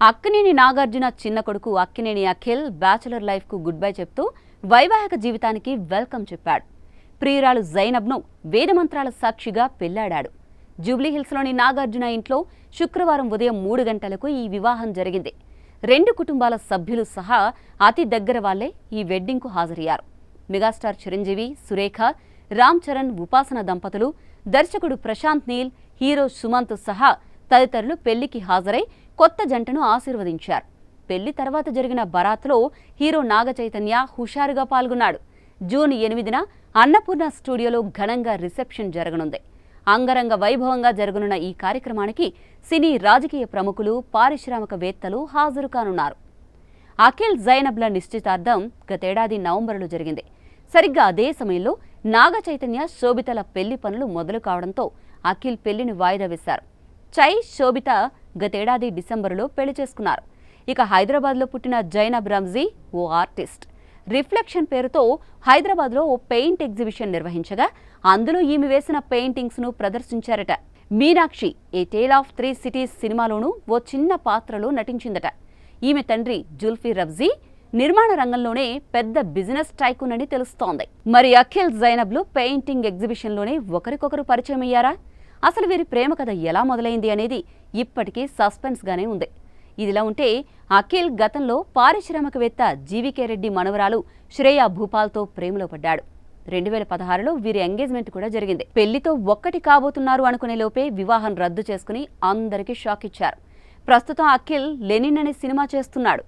అక్కినేని నాగార్జున చిన్న కొడుకు Akkineni Akhil bachelor life కు గుడ్ బై చెప్తూ వైవాహిక జీవితానికి వెల్కమ్ చెప్పాడు. ప్రియురాలు జైనబ్ను వేదమంత్రాల సాక్షిగా పెళ్లాడాడు. జూబ్లీహిల్స్లోని నాగార్జున ఇంట్లో శుక్రవారం ఉదయం 3 గంటలకు ఈ వివాహం జరిగింది. 2 కుటుంబాల సభ్యులు సహా అతి దగ్గర వాళ్లే ఈ వెడ్డింగ్కు హాజరయ్యారు. మెగాస్టార్ చిరంజీవి, సురేఖ, రామ్ చరణ్, ఉపాసన దంపతులు, దర్శకుడు ప్రశాంత్ నీల్, హీరో సుమంత్ సహా తదితరులు పెళ్లికి హాజరై కొత్త జంటను ఆశీర్వదించారు. పెళ్లి తర్వాత జరిగిన బరాత్లో హీరో నాగ చైతన్య హుషారుగా పాల్గొన్నాడు. జూన్ 8న అన్నపూర్ణ స్టూడియోలో ఘనంగా రిసెప్షన్ జరగనుంది. అంగరంగ వైభవంగా జరగనున్న ఈ కార్యక్రమానికి సినీ, రాజకీయ ప్రముఖులు, పారిశ్రామికవేత్తలు హాజరు కానున్నారు. అఖిల్, జైనబ్ల నిశ్చితార్థం గతేడాది నవంబర్లో జరిగింది. సరిగ్గా అదే సమయంలో నాగ చైతన్య, శోభితల పెళ్లి పనులు మొదలు కావడంతో అఖిల్ పెళ్లిని వాయిదా వేశారు. చై, శోభిత గతేడాది డిసెంబరులో పెళ్లి చేసుకున్నారు. ఇక హైదరాబాద్లో పుట్టిన జైనబ్ రమ్జీ ఓ ఆర్టిస్ట్. రిఫ్లెక్షన్ పేరుతో హైదరాబాద్లో ఓ పెయింట్ ఎగ్జిబిషన్ నిర్వహించగా అందులో ఈమె వేసిన పెయింటింగ్స్ను ప్రదర్శించారట. మీనాక్షి ఏ టేల్ ఆఫ్ 3 సిటీస్ సినిమాలోనూ ఓ చిన్న పాత్రలో నటించిందట. ఈమె తండ్రి జుల్ఫీ రబ్జీ నిర్మాణ రంగంలోనే పెద్ద బిజినెస్ టైకూన్ అని తెలుస్తోంది. మరి అఖిల్, జైనబ్లు పెయింటింగ్ ఎగ్జిబిషన్లోనే ఒకరికొకరు పరిచయం అయ్యారా? అసలు వీరి ప్రేమ కథ ఎలా మొదలైంది అనేది ఇప్పటికీ సస్పెన్స్గానే ఉంది. ఇదిలా ఉంటే అఖిల్ గతంలో పారిశ్రామికవేత్త జీవీకే రెడ్డి మనవరాలు శ్రేయా భూపాల్తో ప్రేమలో పడ్డాడు. 2016లో వీరి ఎంగేజ్మెంట్ కూడా జరిగింది. పెళ్లితో ఒక్కటి కాబోతున్నారు అనుకునే లోపే వివాహం రద్దు చేసుకుని అందరికీ షాక్ ఇచ్చారు. ప్రస్తుతం అఖిల్ లెనిన్ అనే సినిమా చేస్తున్నాడు.